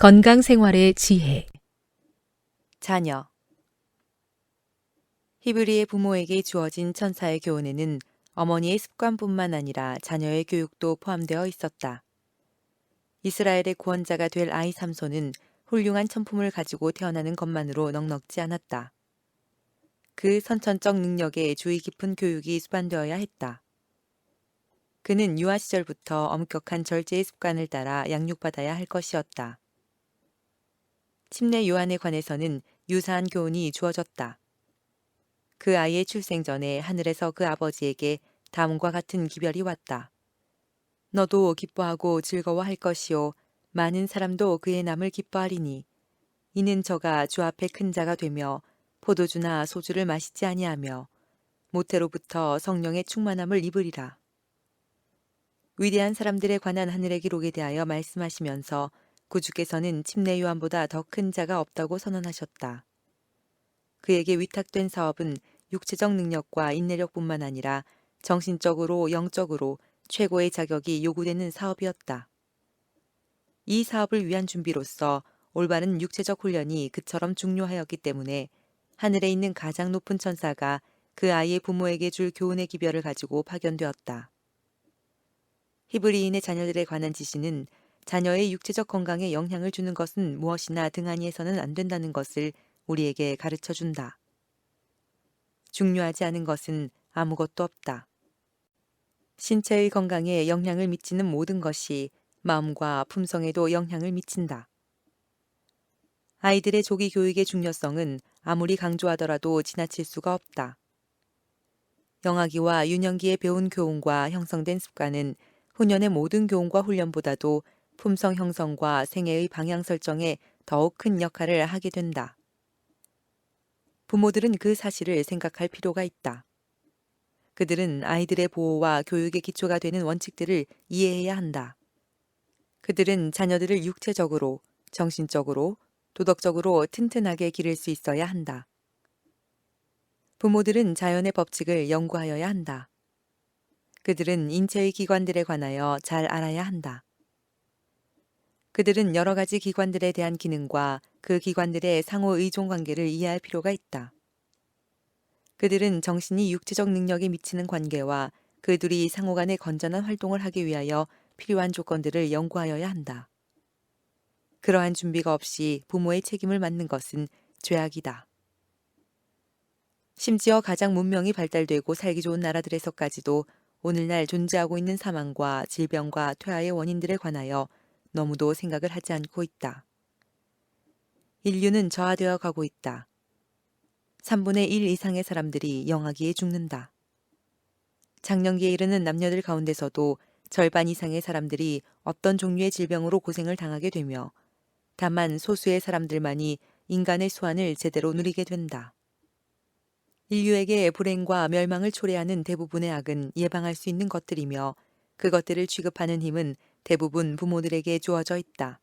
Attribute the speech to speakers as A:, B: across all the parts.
A: 건강 생활의 지혜.
B: 자녀. 히브리의 부모에게 주어진 천사의 교훈에는 어머니의 습관뿐만 아니라 자녀의 교육도 포함되어 있었다. 이스라엘의 구원자가 될 아이 삼손은 훌륭한 천품을 가지고 태어나는 것만으로 넉넉지 않았다. 그 선천적 능력에 주의 깊은 교육이 수반되어야 했다. 그는 유아 시절부터 엄격한 절제의 습관을 따라 양육받아야 할 것이었다. 침례 요한에 관해서는 유사한 교훈이 주어졌다. 그 아이의 출생 전에 하늘에서 그 아버지에게 다음과 같은 기별이 왔다. 너도 기뻐하고 즐거워할 것이요 많은 사람도 그의 남을 기뻐하리니 이는 저가 주 앞에 큰 자가 되며 포도주나 소주를 마시지 아니하며 모태로부터 성령의 충만함을 입으리라. 위대한 사람들에 관한 하늘의 기록에 대하여 말씀하시면서 구주께서는 침례 요한보다 더 큰 자가 없다고 선언하셨다. 그에게 위탁된 사업은 육체적 능력과 인내력뿐만 아니라 정신적으로 영적으로 최고의 자격이 요구되는 사업이었다. 이 사업을 위한 준비로서 올바른 육체적 훈련이 그처럼 중요하였기 때문에 하늘에 있는 가장 높은 천사가 그 아이의 부모에게 줄 교훈의 기별을 가지고 파견되었다. 히브리인의 자녀들에 관한 지시는 자녀의 육체적 건강에 영향을 주는 것은 무엇이나 등한히 해서는 안 된다는 것을 우리에게 가르쳐 준다. 중요하지 않은 것은 아무것도 없다. 신체의 건강에 영향을 미치는 모든 것이 마음과 품성에도 영향을 미친다. 아이들의 조기 교육의 중요성은 아무리 강조하더라도 지나칠 수가 없다. 영아기와 유년기에 배운 교훈과 형성된 습관은 후년의 모든 교훈과 훈련보다도 품성 형성과 생애의 방향 설정에 더욱 큰 역할을 하게 된다. 부모들은 그 사실을 생각할 필요가 있다. 그들은 아이들의 보호와 교육의 기초가 되는 원칙들을 이해해야 한다. 그들은 자녀들을 육체적으로, 정신적으로, 도덕적으로 튼튼하게 기를 수 있어야 한다. 부모들은 자연의 법칙을 연구하여야 한다. 그들은 인체의 기관들에 관하여 잘 알아야 한다. 그들은 여러 가지 기관들에 대한 기능과 그 기관들의 상호 의존 관계를 이해할 필요가 있다. 그들은 정신이 육체적 능력에 미치는 관계와 그 둘이 상호 간의 건전한 활동을 하기 위하여 필요한 조건들을 연구하여야 한다. 그러한 준비가 없이 부모의 책임을 맡는 것은 죄악이다. 심지어 가장 문명이 발달되고 살기 좋은 나라들에서까지도 오늘날 존재하고 있는 사망과 질병과 퇴화의 원인들에 관하여 너무도 생각을 하지 않고 있다. 인류는 저하되어 가고 있다. 3분의 1 이상의 사람들이 영아기에 죽는다. 장년기에 이르는 남녀들 가운데서도 절반 이상의 사람들이 어떤 종류의 질병으로 고생을 당하게 되며 다만 소수의 사람들만이 인간의 수완을 제대로 누리게 된다. 인류에게 불행과 멸망을 초래하는 대부분의 악은 예방할 수 있는 것들이며 그것들을 취급하는 힘은 대부분 부모들에게 주어져 있다.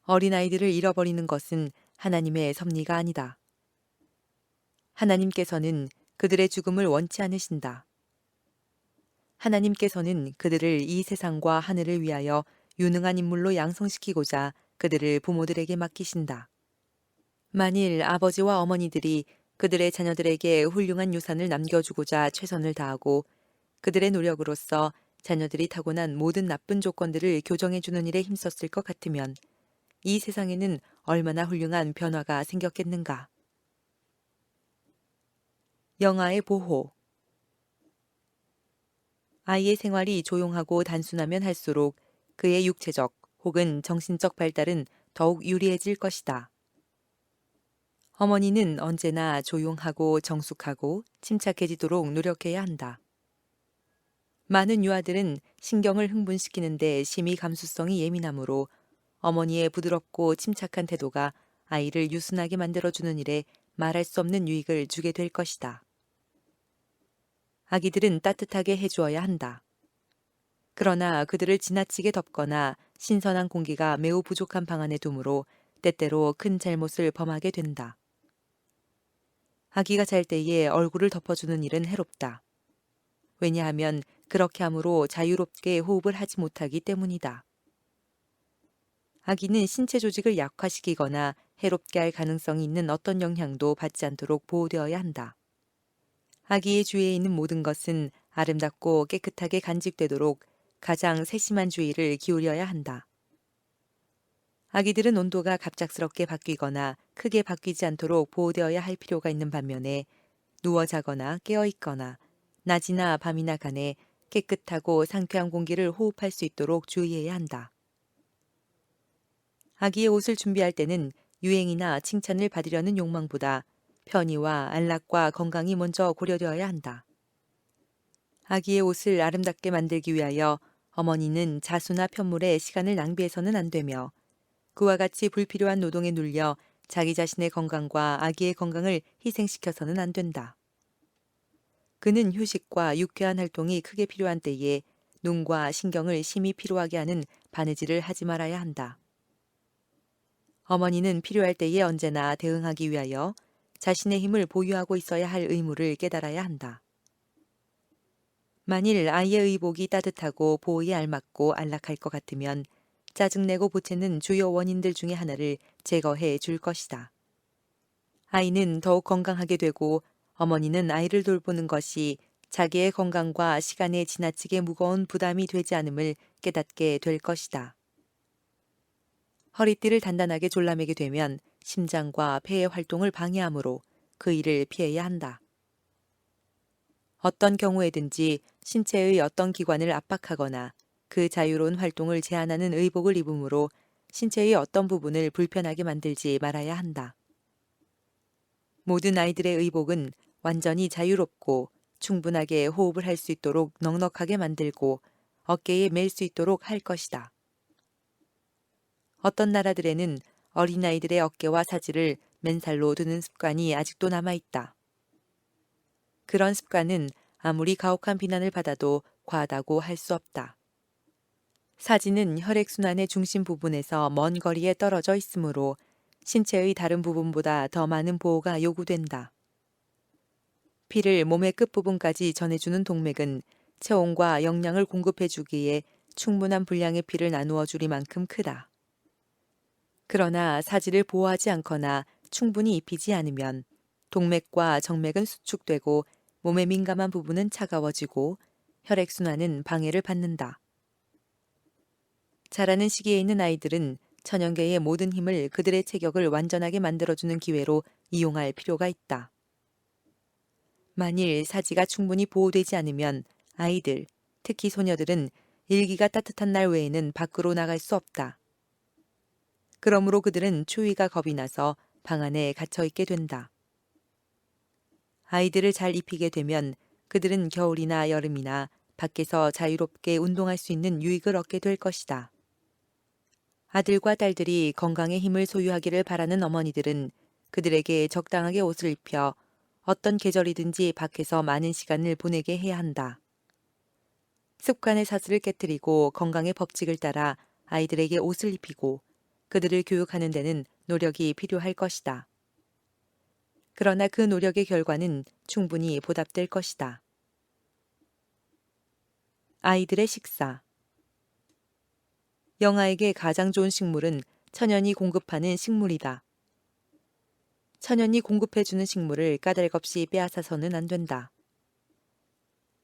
B: 어린아이들을 잃어버리는 것은 하나님의 섭리가 아니다. 하나님께서는 그들의 죽음을 원치 않으신다. 하나님께서는 그들을 이 세상과 하늘을 위하여 유능한 인물로 양성시키고자 그들을 부모들에게 맡기신다. 만일 아버지와 어머니들이 그들의 자녀들에게 훌륭한 유산을 남겨주고자 최선을 다하고 그들의 노력으로서 자녀들이 타고난 모든 나쁜 조건들을 교정해주는 일에 힘썼을 것 같으면 이 세상에는 얼마나 훌륭한 변화가 생겼겠는가. 영아의 보호. 아이의 생활이 조용하고 단순하면 할수록 그의 육체적 혹은 정신적 발달은 더욱 유리해질 것이다. 어머니는 언제나 조용하고 정숙하고 침착해지도록 노력해야 한다. 많은 유아들은 신경을 흥분시키는데 심히 감수성이 예민하므로 어머니의 부드럽고 침착한 태도가 아이를 유순하게 만들어주는 일에 말할 수 없는 유익을 주게 될 것이다. 아기들은 따뜻하게 해주어야 한다. 그러나 그들을 지나치게 덮거나 신선한 공기가 매우 부족한 방 안에 두므로 때때로 큰 잘못을 범하게 된다. 아기가 잘 때에 얼굴을 덮어주는 일은 해롭다. 왜냐하면 그렇게 함으로 자유롭게 호흡을 하지 못하기 때문이다. 아기는 신체 조직을 약화시키거나 해롭게 할 가능성이 있는 어떤 영향도 받지 않도록 보호되어야 한다. 아기의 주위에 있는 모든 것은 아름답고 깨끗하게 간직되도록 가장 세심한 주의를 기울여야 한다. 아기들은 온도가 갑작스럽게 바뀌거나 크게 바뀌지 않도록 보호되어야 할 필요가 있는 반면에 누워 자거나 깨어 있거나 낮이나 밤이나 간에 깨끗하고 상쾌한 공기를 호흡할 수 있도록 주의해야 한다. 아기의 옷을 준비할 때는 유행이나 칭찬을 받으려는 욕망보다 편의와 안락과 건강이 먼저 고려되어야 한다. 아기의 옷을 아름답게 만들기 위하여 어머니는 자수나 편물에 시간을 낭비해서는 안 되며 그와 같이 불필요한 노동에 눌려 자기 자신의 건강과 아기의 건강을 희생시켜서는 안 된다. 그는 휴식과 유쾌한 활동이 크게 필요한 때에 눈과 신경을 심히 피로하게 하는 바느질을 하지 말아야 한다. 어머니는 필요할 때에 언제나 대응하기 위하여 자신의 힘을 보유하고 있어야 할 의무를 깨달아야 한다. 만일 아이의 의복이 따뜻하고 보호에 알맞고 안락할 것 같으면 짜증내고 보채는 주요 원인들 중에 하나를 제거해 줄 것이다. 아이는 더욱 건강하게 되고 어머니는 아이를 돌보는 것이 자기의 건강과 시간에 지나치게 무거운 부담이 되지 않음을 깨닫게 될 것이다. 허리띠를 단단하게 졸라매게 되면 심장과 폐의 활동을 방해하므로 그 일을 피해야 한다. 어떤 경우에든지 신체의 어떤 기관을 압박하거나 그 자유로운 활동을 제한하는 의복을 입음으로 신체의 어떤 부분을 불편하게 만들지 말아야 한다. 모든 아이들의 의복은 완전히 자유롭고 충분하게 호흡을 할 수 있도록 넉넉하게 만들고 어깨에 맬 수 있도록 할 것이다. 어떤 나라들에는 어린아이들의 어깨와 사지를 맨살로 두는 습관이 아직도 남아있다. 그런 습관은 아무리 가혹한 비난을 받아도 과하다고 할 수 없다. 사지는 혈액순환의 중심 부분에서 먼 거리에 떨어져 있으므로 신체의 다른 부분보다 더 많은 보호가 요구된다. 피를 몸의 끝부분까지 전해주는 동맥은 체온과 영양을 공급해주기에 충분한 분량의 피를 나누어 주리만큼 크다. 그러나 사지를 보호하지 않거나 충분히 입히지 않으면 동맥과 정맥은 수축되고 몸의 민감한 부분은 차가워지고 혈액순환은 방해를 받는다. 자라는 시기에 있는 아이들은 천연계의 모든 힘을 그들의 체격을 완전하게 만들어주는 기회로 이용할 필요가 있다. 만일 사지가 충분히 보호되지 않으면 아이들, 특히 소녀들은 일기가 따뜻한 날 외에는 밖으로 나갈 수 없다. 그러므로 그들은 추위가 겁이 나서 방 안에 갇혀 있게 된다. 아이들을 잘 입히게 되면 그들은 겨울이나 여름이나 밖에서 자유롭게 운동할 수 있는 유익을 얻게 될 것이다. 아들과 딸들이 건강의 힘을 소유하기를 바라는 어머니들은 그들에게 적당하게 옷을 입혀 어떤 계절이든지 밖에서 많은 시간을 보내게 해야 한다. 습관의 사슬을 깨뜨리고 건강의 법칙을 따라 아이들에게 옷을 입히고 그들을 교육하는 데는 노력이 필요할 것이다. 그러나 그 노력의 결과는 충분히 보답될 것이다. 아이들의 식사. 영아에게 가장 좋은 식물은 천연이 공급하는 식물이다. 천연이 공급해주는 식물을 까닭없이 빼앗아서는 안 된다.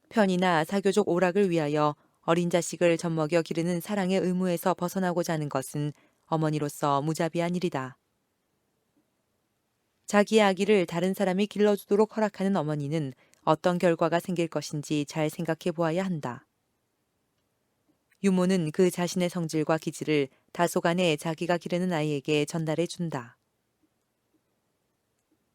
B: 편의나 사교적 오락을 위하여 어린 자식을 젖먹여 기르는 사랑의 의무에서 벗어나고자 하는 것은 어머니로서 무자비한 일이다. 자기의 아기를 다른 사람이 길러주도록 허락하는 어머니는 어떤 결과가 생길 것인지 잘 생각해 보아야 한다. 유모는 그 자신의 성질과 기질을 다소간에 자기가 기르는 아이에게 전달해 준다.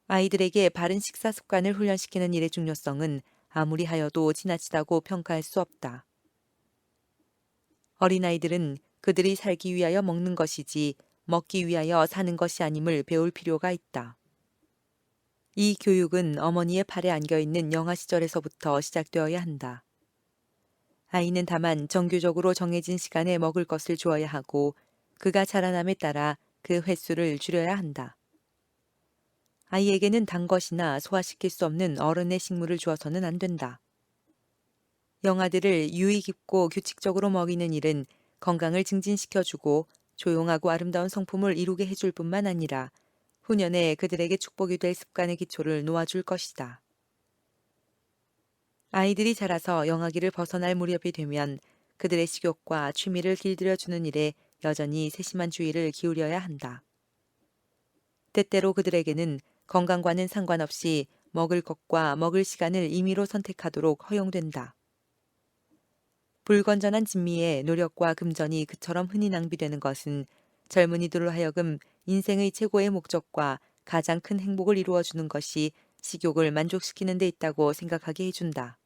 B: 아이들에게 바른 식사 습관을 훈련시키는 일의 중요성은 아무리 하여도 지나치다고 평가할 수 없다. 어린아이들은 그들이 살기 위하여 먹는 것이지 먹기 위하여 사는 것이 아님을 배울 필요가 있다. 이 교육은 어머니의 팔에 안겨있는 영아 시절에서부터 시작되어야 한다. 아이는 다만 정규적으로 정해진 시간에 먹을 것을 주어야 하고 그가 자라남에 따라 그 횟수를 줄여야 한다. 아이에게는 단 것이나 소화시킬 수 없는 어른의 식물을 주어서는 안 된다. 영아들을 유의 깊고 규칙적으로 먹이는 일은 건강을 증진시켜주고 조용하고 아름다운 성품을 이루게 해줄 뿐만 아니라 후년에 그들에게 축복이 될 습관의 기초를 놓아줄 것이다. 아이들이 자라서 영아기를 벗어날 무렵이 되면 그들의 식욕과 취미를 길들여주는 일에 여전히 세심한 주의를 기울여야 한다. 때때로 그들에게는 건강과는 상관없이 먹을 것과 먹을 시간을 임의로 선택하도록 허용된다. 불건전한 진미에 노력과 금전이 그처럼 흔히 낭비되는 것은 젊은이들로 하여금 인생의 최고의 목적과 가장 큰 행복을 이루어주는 것이 식욕을 만족시키는 데 있다고 생각하게 해준다.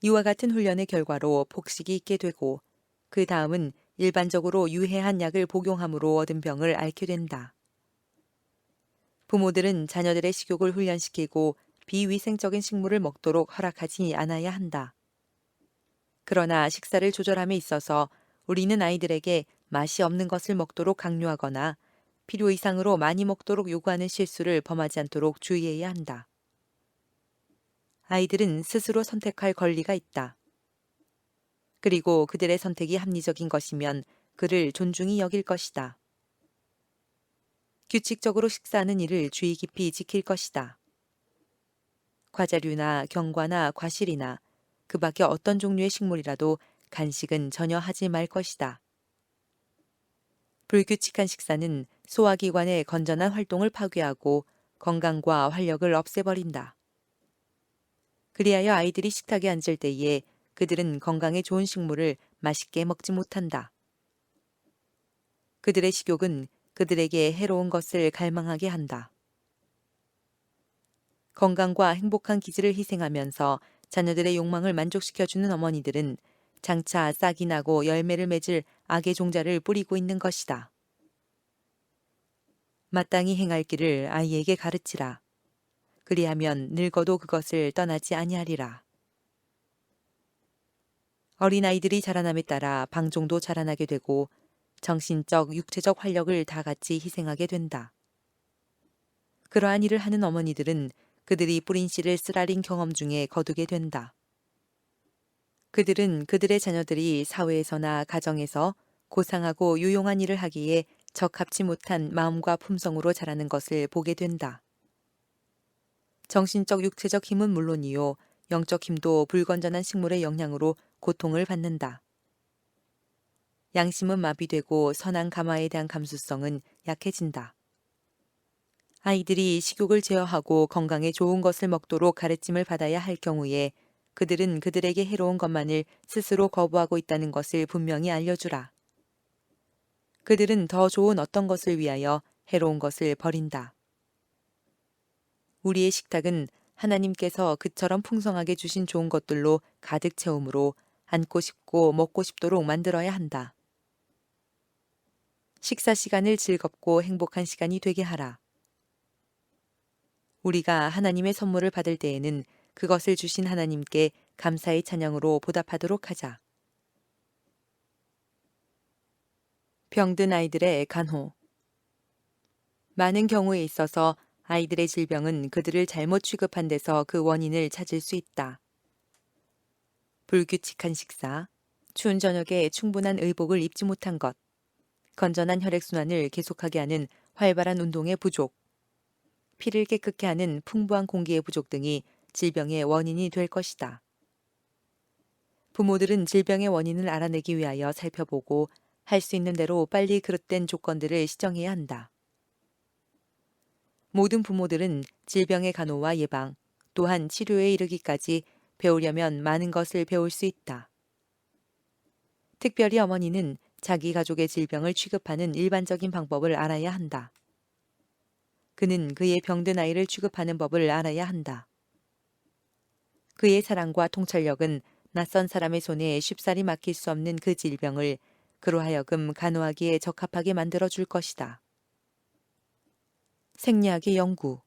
B: 이와 같은 훈련의 결과로 폭식이 있게 되고 그 다음은 일반적으로 유해한 약을 복용함으로 얻은 병을 앓게 된다. 부모들은 자녀들의 식욕을 훈련시키고 비위생적인 식물을 먹도록 허락하지 않아야 한다. 그러나 식사를 조절함에 있어서 우리는 아이들에게 맛이 없는 것을 먹도록 강요하거나 필요 이상으로 많이 먹도록 요구하는 실수를 범하지 않도록 주의해야 한다. 아이들은 스스로 선택할 권리가 있다. 그리고 그들의 선택이 합리적인 것이면 그를 존중히 여길 것이다. 규칙적으로 식사하는 일을 주의 깊이 지킬 것이다. 과자류나 견과나 과실이나 그 밖에 어떤 종류의 식물이라도 간식은 전혀 하지 말 것이다. 불규칙한 식사는 소화기관의 건전한 활동을 파괴하고 건강과 활력을 없애버린다. 그리하여 아이들이 식탁에 앉을 때에 그들은 건강에 좋은 식물을 맛있게 먹지 못한다. 그들의 식욕은 그들에게 해로운 것을 갈망하게 한다. 건강과 행복한 기질을 희생하면서 자녀들의 욕망을 만족시켜주는 어머니들은 장차 싹이 나고 열매를 맺을 악의 종자를 뿌리고 있는 것이다. 마땅히 행할 길을 아이에게 가르치라. 그리하면 늙어도 그것을 떠나지 아니하리라. 어린아이들이 자라남에 따라 방종도 자라나게 되고 정신적, 육체적 활력을 다 같이 희생하게 된다. 그러한 일을 하는 어머니들은 그들이 뿌린 씨를 쓰라린 경험 중에 거두게 된다. 그들은 그들의 자녀들이 사회에서나 가정에서 고상하고 유용한 일을 하기에 적합치 못한 마음과 품성으로 자라는 것을 보게 된다. 정신적, 육체적 힘은 물론이요, 영적 힘도 불건전한 식물의 영향으로 고통을 받는다. 양심은 마비되고 선한 감화에 대한 감수성은 약해진다. 아이들이 식욕을 제어하고 건강에 좋은 것을 먹도록 가르침을 받아야 할 경우에 그들은 그들에게 해로운 것만을 스스로 거부하고 있다는 것을 분명히 알려주라. 그들은 더 좋은 어떤 것을 위하여 해로운 것을 버린다. 우리의 식탁은 하나님께서 그처럼 풍성하게 주신 좋은 것들로 가득 채우므로 앉고 싶고 먹고 싶도록 만들어야 한다. 식사 시간을 즐겁고 행복한 시간이 되게 하라. 우리가 하나님의 선물을 받을 때에는 그것을 주신 하나님께 감사의 찬양으로 보답하도록 하자. 병든 아이들의 간호. 많은 경우에 있어서 아이들의 질병은 그들을 잘못 취급한 데서 그 원인을 찾을 수 있다. 불규칙한 식사, 추운 저녁에 충분한 의복을 입지 못한 것, 건전한 혈액순환을 계속하게 하는 활발한 운동의 부족, 피를 깨끗게 하는 풍부한 공기의 부족 등이 질병의 원인이 될 것이다. 부모들은 질병의 원인을 알아내기 위하여 살펴보고 할 수 있는 대로 빨리 그릇된 조건들을 시정해야 한다. 모든 부모들은 질병의 간호와 예방, 또한 치료에 이르기까지 배우려면 많은 것을 배울 수 있다. 특별히 어머니는 자기 가족의 질병을 취급하는 일반적인 방법을 알아야 한다. 그는 그의 병든 아이를 취급하는 법을 알아야 한다. 그의 사랑과 통찰력은 낯선 사람의 손에 쉽사리 맡길 수 없는 그 질병을 그로 하여금 간호하기에 적합하게 만들어 줄 것이다. 생리학의 연구.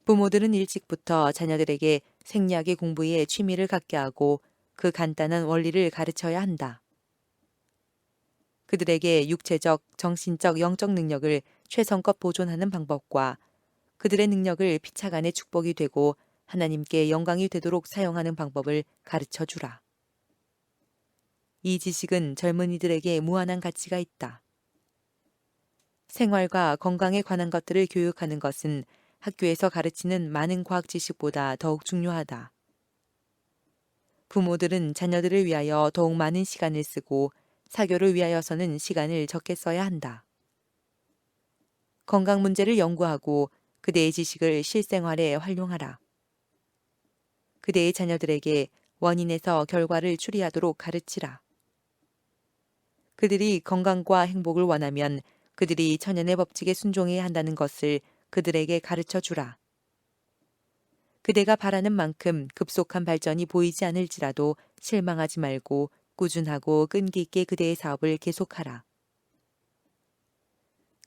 B: 부모들은 일찍부터 자녀들에게 생리학의 공부에 취미를 갖게 하고 그 간단한 원리를 가르쳐야 한다. 그들에게 육체적, 정신적, 영적 능력을 최선껏 보존하는 방법과 그들의 능력을 피차간의 축복이 되고 하나님께 영광이 되도록 사용하는 방법을 가르쳐 주라. 이 지식은 젊은이들에게 무한한 가치가 있다. 생활과 건강에 관한 것들을 교육하는 것은 학교에서 가르치는 많은 과학 지식보다 더욱 중요하다. 부모들은 자녀들을 위하여 더욱 많은 시간을 쓰고 사교를 위하여서는 시간을 적게 써야 한다. 건강 문제를 연구하고 그대의 지식을 실생활에 활용하라. 그대의 자녀들에게 원인에서 결과를 추리하도록 가르치라. 그들이 건강과 행복을 원하면 그들이 천연의 법칙에 순종해야 한다는 것을 그들에게 가르쳐 주라. 그대가 바라는 만큼 급속한 발전이 보이지 않을지라도 실망하지 말고 꾸준하고 끈기 있게 그대의 사업을 계속하라.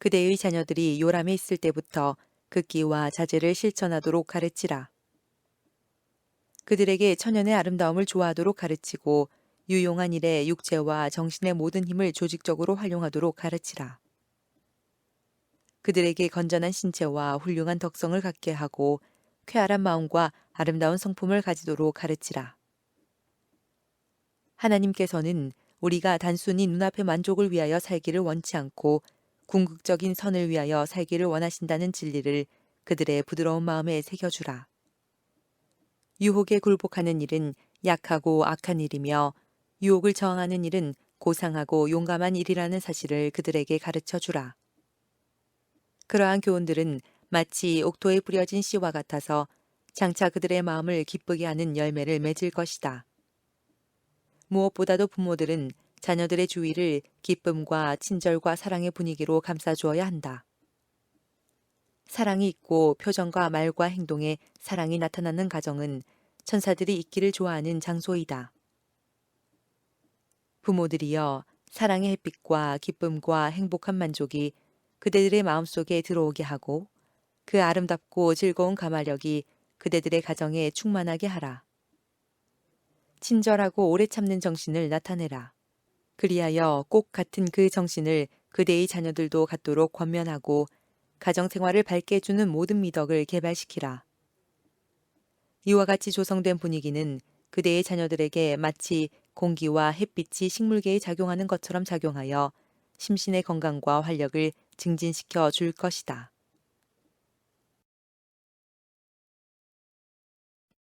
B: 그대의 자녀들이 요람에 있을 때부터 극기와 자제를 실천하도록 가르치라. 그들에게 천연의 아름다움을 좋아하도록 가르치고 유용한 일에 육체와 정신의 모든 힘을 조직적으로 활용하도록 가르치라. 그들에게 건전한 신체와 훌륭한 덕성을 갖게 하고 쾌활한 마음과 아름다운 성품을 가지도록 가르치라. 하나님께서는 우리가 단순히 눈앞의 만족을 위하여 살기를 원치 않고 궁극적인 선을 위하여 살기를 원하신다는 진리를 그들의 부드러운 마음에 새겨주라. 유혹에 굴복하는 일은 약하고 악한 일이며 유혹을 저항하는 일은 고상하고 용감한 일이라는 사실을 그들에게 가르쳐 주라. 그러한 교훈들은 마치 옥토에 뿌려진 씨와 같아서 장차 그들의 마음을 기쁘게 하는 열매를 맺을 것이다. 무엇보다도 부모들은 자녀들의 주위를 기쁨과 친절과 사랑의 분위기로 감싸주어야 한다. 사랑이 있고 표정과 말과 행동에 사랑이 나타나는 가정은 천사들이 있기를 좋아하는 장소이다. 부모들이여, 사랑의 햇빛과 기쁨과 행복한 만족이 그대들의 마음속에 들어오게 하고 그 아름답고 즐거운 가마력이 그대들의 가정에 충만하게 하라. 친절하고 오래 참는 정신을 나타내라. 그리하여 꼭 같은 그 정신을 그대의 자녀들도 갖도록 권면하고 가정생활을 밝게 해주는 모든 미덕을 개발시키라. 이와 같이 조성된 분위기는 그대의 자녀들에게 마치 공기와 햇빛이 식물계에 작용하는 것처럼 작용하여 심신의 건강과 활력을 증진시켜 줄 것이다.